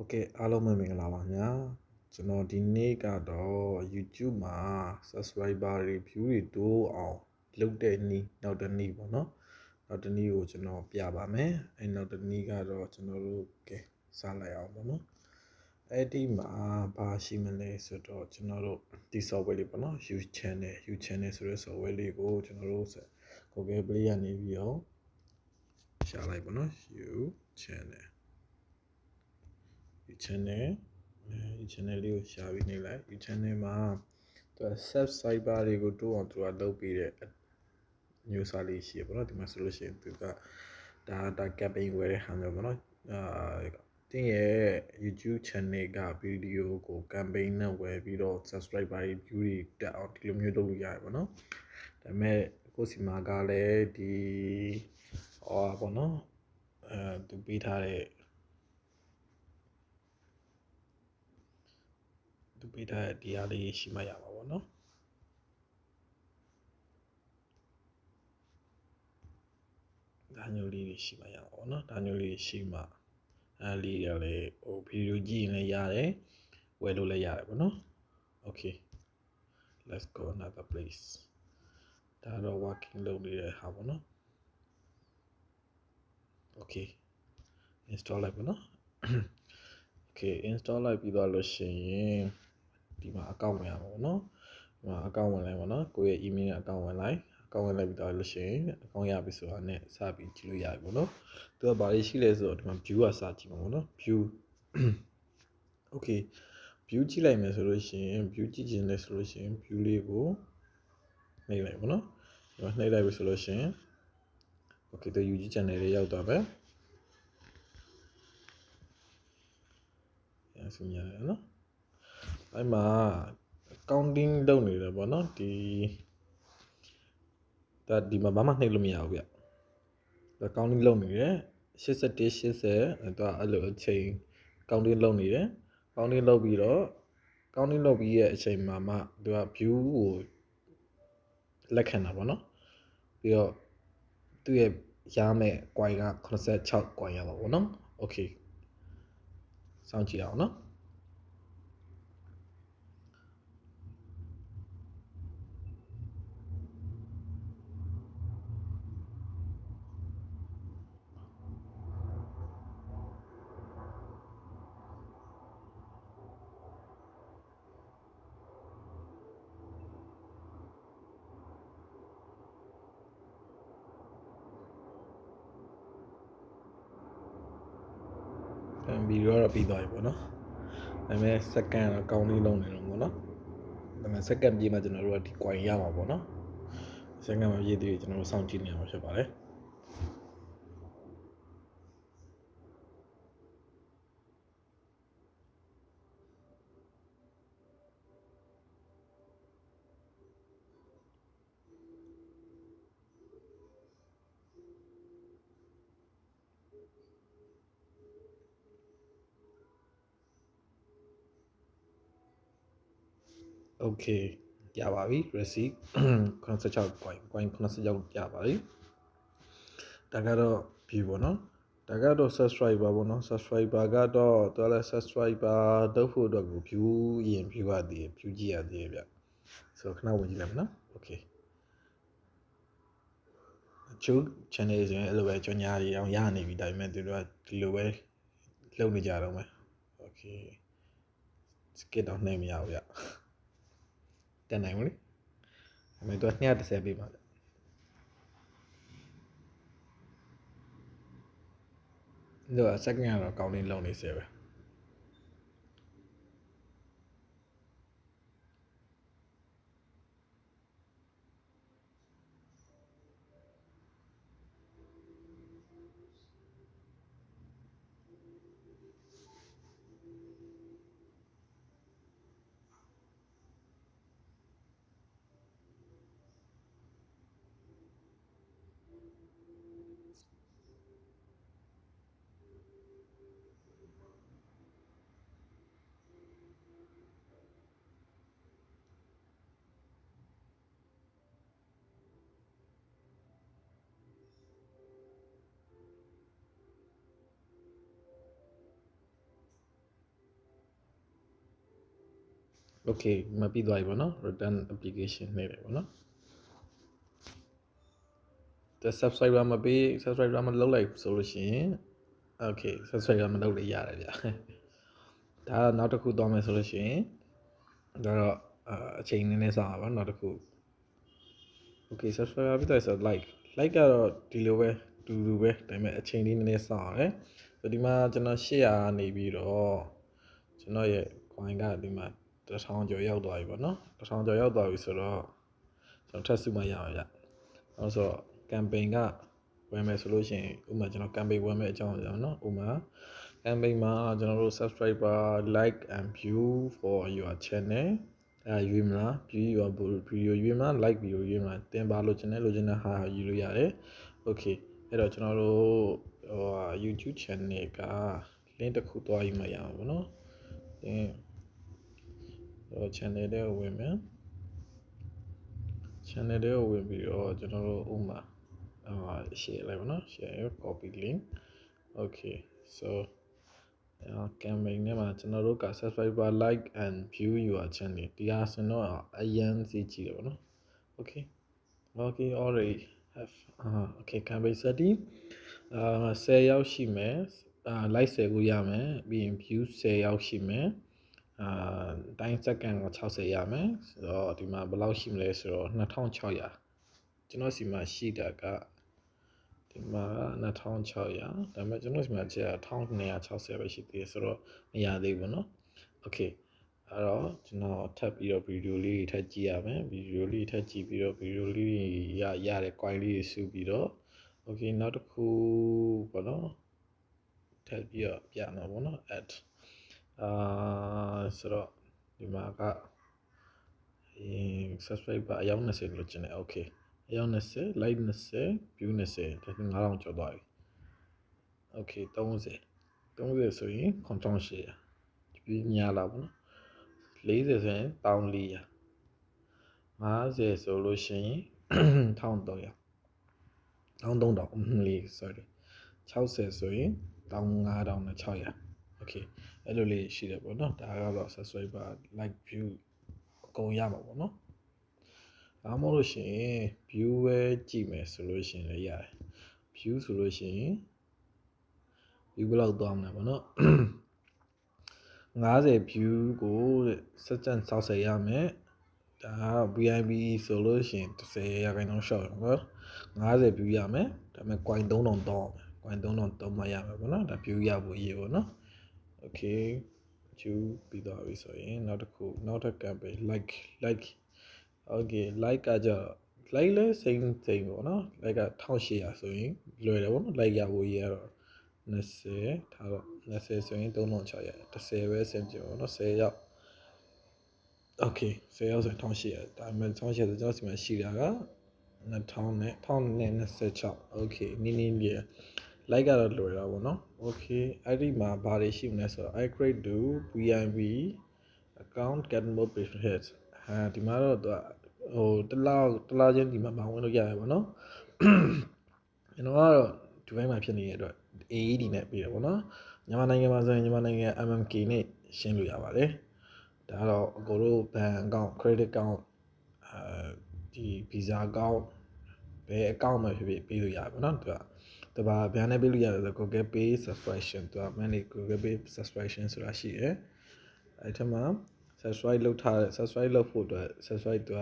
Okay အားလုံးပဲမင်္ဂလာပါခင်ဗျာကျွန်တော်ဒီနေ့ကတော့ YouTube မှာ subscriber review တွေတိုးအောင်လုပ်တဲ့နည်းနောက်တစ်နည်းပေါ့နော်နောက်တစ်နည်းကိုကျွန်တော်ပြပါမယ်အဲနောက်တစ်နည်းကတော့ကျွန်တော်တို့ကဲစလိုက်အောင်ပေါ့နော်အဲ့ဒီမှာဘာရှိမလဲဆိုတော့ကျွန်တော်တို့ဒီ software လေးပေါ့နော် U channel ဆိုတဲ့ software လေးကိုကျွန်တော်တို့ Google Play ကနေပြီးတော့ရှာလိုက်ပေါ့နော် U channel channel လေးကိုရှာပြီးနေလိုက် channel မှာသူ subscriber တွေကိုတိုးအောင်သူကလုပ်ပေးတဲ့မျိုးစားလေးရှိရပေါ့နော်ဒီမှာဆိုလို့ရှိရင်သူကဒါ campaign ဝယ်တဲ့ဟာမျိုးပေါ့နော်တင်းရဲ့ YouTube channel က video ကို campaign နဲ့ဝယ်ပြီးတော့ subscriber view တွေတက်အောင်ဒီလိုမျိုးလုပ်လို့ရတယ်ပေါ့နော်ဒါပေမဲ့ကိုစီမာကလည်းဒီပေါ့နော်သူပေးထားတဲ့ဒီအားလေးရှိမှရပါဘောနော်ဒါမျိုးလေးရှိမှရပါဘောနော်ဒါမျိုးလေးရှိမှအားလေးရလေဟိုဗီဒီယိုကြည့်ရင်လည်းရတယ်ဝယ်လို့လည်းရတယ်ပေါ့နော် okay let's go another place ဒါတော့ working လုပ်နေတဲ့ဟာပေါ့နော် okay install လိုက်ပေါ့နော် okay install လိုက်ပြီးတော့လို့ရှိရင်ဒီမှာ account ဝင်ရမှာပေါ့နော်ဒီမှာ account ဝင်လိုက်ပေါ့နော်ကိုယ့်ရဲ့ email နဲ့ account ဝင်လိုက်ပြီးတော့လို့ရှိရင် account ရပြီဆိုတာနဲ့စပြီးကြည့်လို့ရပြီပေါ့နော်သူကဘာလေးရှိလဲဆိုတော့ဒီမှာ view ကစကြည့်မှာပေါ့နော် view okay view ကြည့်လိုက်မယ်ဆိုလို့ရှိရင် view ကြည့်ခြင်းလဲဆိုလို့ရှိရင် view လေးကိုနှိပ်လိုက်ပေါ့နော်ဒီမှာနှိပ်လိုက်ပြီဆိုလို့ရှိရင် okay သူ YouTube channel လေးရောက်သွားပဲဆိုရတယ်နော်အဲ့မှာ counting လုပ်နေတယ်ပေါ့နော်ဒီမှာဘာမှနှိပ်လို့မရဘူးဗျဒါ counting လုပ်နေတယ်81 80ဒါအဲ့လိုအချိန် counting လုပ်နေတယ် counting လုပ်ပြီးတော့ counting လုပ်ပြီးရဲ့အချိန်မှာမှသူက view ကိုလက်ခံတာပေါ့နော်ပြီးတော့သူ့ရဲ့ရမယ့် coin က86 coin ရပါပေါ့နော် okay စောင့်ကြည့်အောင်နော်ဗီဒီယိုကတော့ပြီးသွားပြီပေါ့နော်ဒါပေမဲ့ second တော့ counting လုပ်နေတော့ပေါ့နော်ဒါပေမဲ့ second ပြေးမှကျွန်တော်တို့ကဒီ coin ရမှာပေါ့နော် second မှာပြေးသေးတယ်ကျွန်တော်တို့စောင့်ကြည့်နေရမှာဖြစ်ပါတယ်โอเคရပါပြီ receipt 86 coin 86ရပါပြီဒါကတော့ view ပေါ့နော်ဒါကတော့ subscriber ပေါ့နော် subscriber ကတော့တော်လည်း subscriber တုပ်ဖို့အတွက်ကို view ရင် view ရသေးတယ် view ကြည့်ရသေးတယ်ဗျဆိုတော့ခဏဝင်ကြည့်လိုက်မယ်နော် okay ချို့ channel ဆိုရင်အဲ့လိုပဲကြော်ညာတွေအောင်ရနေပြီဒါပေမဲ့သူတို့ကဒီလိုပဲလုပ်နေကြတော့မယ် okay skip တော့နှိမ့်မရဘူးဗျတက်နိုင်ဘူးလေဒါပေမဲ့သူက230ပေးပါဗျသူက second ကတော့ counting လုပ်နေစေပဲ okay မပြီးသွားပြီပေါ့နော် return application နေတယ်ပေါ့နော် the subscriber မပေး subscriber မလုပ်လိုက်ဆိုလို့ရှိရင် okay subscriber မလုပ်လို့ရတယ်ဗျာဒါတော့နောက်တစ်ခုသွားမယ်ဆိုလို့ရှိရင်ဒါတော့အချိန်နည်းနည်းစောင့်ရပါနောက်တစ်ခု okay subscriber ပြီးတော့ဆို like ကတော့ဒီလိုပဲတူတူပဲဒါပေမဲ့အချိန်လေးနည်းနည်းစောင့်ရတယ်ဆိုဒီမှာကျွန်တော်800နေပြီးတော့ကျွန်တော်ရဲ့ coin ကဒီမှာ1000ကျော်ရောက်သွားပြီပေါ့နော်1000ကျော်ရောက်သွားပြီဆိုတော့ကျွန်တော်ထပ်စုမှရအောင်ဗျအဲဆိုတော့ campaign ကဝယ်မယ်ဆိုလို့ရှိရင်ဥပမာကျွန်တော် campaign ဝယ်မယ်အကြောင်းပြောနော်ဥပမာ campaign မှာကျွန်တော်တို့ subscriber like and view for your channel ရွေးမလား view your video ရွေးမလား like video ရွေးမလားတင်ပါလို့ကျွန်တော်ဟာယူလို့ရတယ် okay အဲ့တော့ကျွန်တော်တို့YouTube channel က link တစ်ခုသွားယူမှရအောင်ပေါ့နော်channel တဲ့ဝင်မယ် channel တဲ့ဝင်ပြီးတော့ကျွန်တော်တို့ဥမာshare လိုက်ပါနော် share copy link okay so campaign ထဲမှာကျွန်တော်တို့က subscriber like and view your channel ဒီဟာဆိုတော့အရန်စီကြည့်တယ်ပေါ့နော် okay already have okay campaign setting 10ရောက်ရှိမယ် like 10ကိုရမယ်ပြီးရင် view 10ရောက်ရှိမယ်တိုင်းစက္ကန့်က60ရမယ်ဆိုတော့ဒီမှာဘယ်လောက်ရှိမလဲဆိုတော့2600ကျွန်တော်စီမှာရှိတာကဒီမှာ2600ဒါပေမဲ့ကျွန်တော်စီမှာကျ1260ပဲရှိသေးတယ်ဆိုတော့မရသေးဘူးเนาะ okay အဲ့တော့ကျွန်တော်ထပ်ပြီးတော့ဗီဒီယိုလေးထပ်ကြည့်ရမယ်ဗီဒီယိုလေးထပ်ကြည့်ပြီးတော့ဗီဒီယိုလေးရတဲ့ coin လေးစုပြီးတော့ okay နောက်တစ်ခုပေါ့နော်ထပ်ပြီးတော့ပြမှာပေါ့နော် add ဆိုတော့ဒီမှာကsubscriber အယောက်20လို့ကျင်တယ် okay အယောက်20 like 20 view 20ဒါ9000ကျော်သွားပြီ okay 30ဆိုရင်1800ဒီညာလာပေါ့နော်40ဆိုရင်1400 50ဆိုလို့ရှိရင်1300 1300 sorry 60ဆိုရင်15600 okay အဲ့လိုလေးရှိတယ်ပေါ့နော်ဒါကတော့ subscriber like view အကုန်ရမှာပေါ့နော်ဒါမှမဟုတ်လို့ရှိရင် view ပဲကြည့်မယ်ဆိုလို့ရှိရင်လည်းရတယ် view ဆိုလို့ရှိရင် view ဘယ်လောက်သွားမလဲပေါ့နော်50 view ကိုစက်ကြံ60ရမယ်ဒါ VIP ဆိုလို့ရှိရင်10ရာခိုင်နှုန်းရှော့ရမှာ50 view ရမယ်ဒါပေမဲ့ coin 3000တောင်းcoin 3000တောင်းမှရမယ်ပေါ့နော်ဒါ view ရဖို့ရေးပေါ့နော် okay view ပြီးသွားပြီဆိုရင်နောက်တစ်ခုနောက်ထပ် campaign like okay like ကကြ like လဲ same ပေါ့နော် like က1800ဆိုရင်လွယ်တယ်ပေါ့နော် like ရဖို့ရေးရတော့20ထားတော့20ဆိုရင်3600 10ပဲစင်ကြပေါ့နော်10ရောက် okay 10ရောက်ဆို1800ဒါပေမဲ့1800ဆိုကျွန်တော်စီမှာရှိတာက2000နဲ့1026 okay နင်းလေး like ကတော့လွယ်တာပေါ့နော် okay အဲ့ဒီမှာဘာတွေရှိမလဲဆိုတော့ I create do VIP account get more benefits ဒီမှာတော့သူကတလားချင်းဒီမှာမဝင်လို့ရတယ်ပေါ့နော်ကျွန်တော်ကတော့ဒီဘက်မှာဖြစ်နေတဲ့အတွက် AED နဲ့ပြီးတယ်ပေါ့နော်မြန်မာနိုင်ငံမှာဆိုရင်မြန်မာနိုင်ငံ MMK နဲ့ရှင်းလို့ရပါတယ်ဒါတော့အကိုတို့ bank account credit account ဒီ visa account ဘယ် account မှာဖြစ်ဖြစ်ပေးလို့ရတယ်ပေါ့နော်သူကဘာဘယ်နဲ့ပေးလို့ရတယ်ဆို Google Pay subscription သူက manage Google Pay subscription ဆိုတာရှိတယ်အဲ့ထက်မှာ subscribe လုပ်ထားတဲ့ subscribe လုပ်ဖို့အတွက် subscribe သူက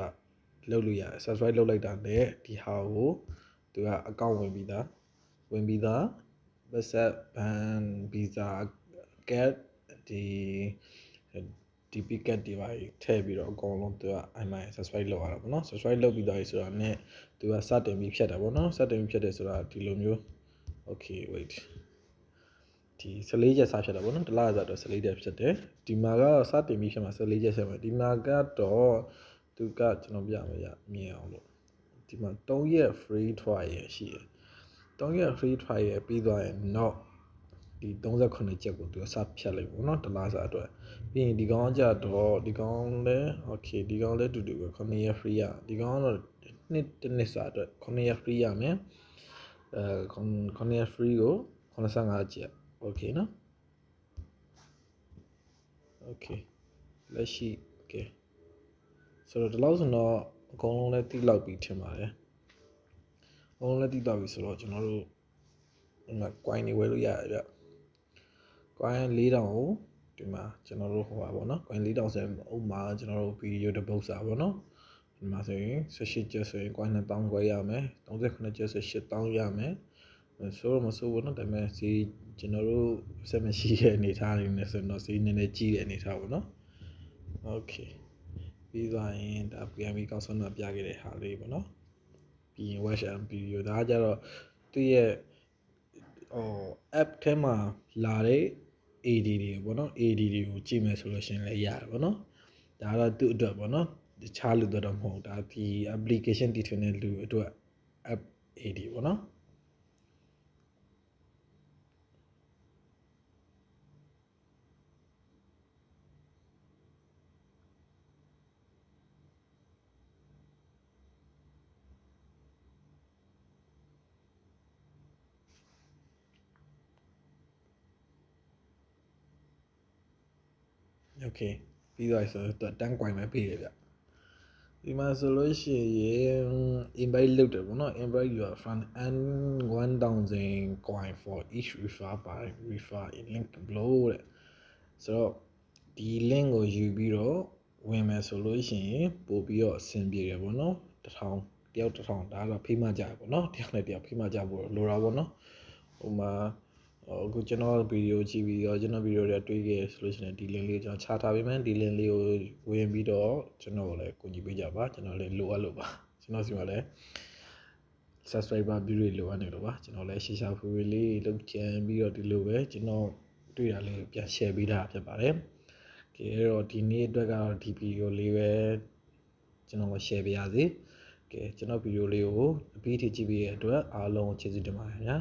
လုပ်လို့ရတယ် subscribe လုပ်လိုက်တာနဲ့ဒီဟာကိုသူက account ဝင်ပြီးသား WhatsApp ban visa get ဒီ picket တွေပါထည့်ပြီးတော့အကုန်လုံးသူက IMI subscribe လုပ်ရတာပေါ့နော် subscribe လုပ်ပြီးသားဆိုတော့ ਨੇ သူကစတင်ပြီးဖြတ်တာပေါ့နော်စတင်ပြီးဖြတ်တယ်ဆိုတာဒီလိုမျိုး okay wait ဒီ14ချက်စဖြတ်တာပေါ့နော်တစ်လဆိုတော့14ချက်ဖြတ်တယ်ဒီမှာကစတင်ပြီးဖြတ်မှာ14ချက်ဆက်မယ်ဒီမှာကတော့သူကကျွန်တော်ပြမယ်ရမြင်အောင်လို့ဒီမှာ3ရက် free trial ရှိတယ်3ရက် free trial ပြီးသွားရင် not ဒီ38ချက်ကိုသူကစဖြတ်လိုက်ပေါ့နော်တစ်လစာအတွက်ပြီးရင်ဒီကောင်ကြတော့ဒီကောင်လဲ okay ဒီကောင်လဲတူတူပဲ9ရက် free ရဒီကောင်ကတော့နှစ်စာအတွက်9ရက် free ရမယ်9ရက် free ကို85ချက် okay နော် okay လက်ရှိ Okay ဆိုတော့ဒီလောက်ဆိုတော့အကုန်လုံးလည်းတိလောက်ပြီးထင်ပါတယ်အကုန်လုံးလည်းတိလောက်ပြီးဆိုတော့ကျွန်တော်တို့ဒီမှာ coin တွေဝယ်လို့ရတယ်ဗျ coin 4000ကိုဒီမှာကျွန်တော်တို့ဟိုပါဗောနော် coin 4000ဆိုရင်ဥမာကျွန်တော်တို့ video တစ်ပုဒ်စာဗောနော်ဒီမှာဆိုရင်18ကျပ်ဆိုရင် coin 2000ခွဲရမယ်38ကျပ်ဆို8000ရမယ်ဆိုတော့မဆိုးဘူးเนาะဒါပေမဲ့စီကျွန်တော်တို့စက်မရှိတဲ့အနေထားတွေနဲ့ဆိုတော့စီနည်းနည်းကြီးတဲ့အနေထားပေါ့เนาะ okay ပြီးသွားရင်ဒါ PMB ကောက်ဆုံးတော့ပြခဲ့တဲ့ဟာလေးပေါ့เนาะပြီးရင် watch and video ဒါကြတော့သူ့ရဲ့app ထဲမှာလာတဲ့ AD တွေပေါ့เนาะ AD တွေကိုကြည့်မယ်ဆိုလို့ရှိရင်လည်းရတယ်ပေါ့เนาะဒါကတော့သူ့အတွက်ပေါ့เนาะတခြားလူတွေတော့မဟုတ်ဒါဒီ application တည်ထွင်တဲ့လူအတွက် app AD ပေါ့เนาะโอเคပြီးသွားပြီဆိုတော့တန်း coin ပဲပေးတယ်ဗျဒီမှာဆိုလို့ရှိရင် invite လုပ်တယ်ပေါ့နော် invite your front end 1000 coin for each refer by refer in link below တဲ့ဆိုတော့ဒီ link ကိုယူပြီးတော့ဝင်မယ်ဆိုလို့ရှိရင်ပို့ပြီးတော့အဆင်ပြေတယ်ပေါ့နော်1000တယောက်1000ဒါကတော့ဖိမကြရပေါ့နော်တယောက်နဲ့တယောက်ဖိမကြဖို့လိုတာပေါ့နော်ဟိုမှာအခုကျွန်တော်ဗီဒီယိုကြည့်ပြီးတော့ကျွန်တော်ဗီဒီယိုတွေတွေ့ခဲ့ဆိုလို့ရှိရင်ဒီ link လေးကျွန်တော်ချထားပေးမယ်ဒီ link လေးကိုဝင်ပြီးတော့ကျွန်တော်လည်းကူညီပေးကြပါကျွန်တော်လည်းလိုအပ်လို့ပါကျွန်တော်စီမှာလည်း subscriber view တွေလိုအပ်နေလို့ပါကျွန်တော်လည်းရှာဖွေလေးလုပ်ကြံပြီးတော့ဒီလိုပဲကျွန်တော်တွေ့တာလေးပြန် share ပေးတာဖြစ်ပါတယ်ကဲအဲ့တော့ဒီနေ့အတွက်ကတော့ဒီဗီဒီယိုလေးပဲကျွန်တော် share ပေးရစီကဲကျွန်တော်ဗီဒီယိုလေးကိုအပြီးထိကြည့်ပေးရတဲ့အတွက်အားလုံးကျေးဇူးတင်ပါတယ်ခင်ဗျာ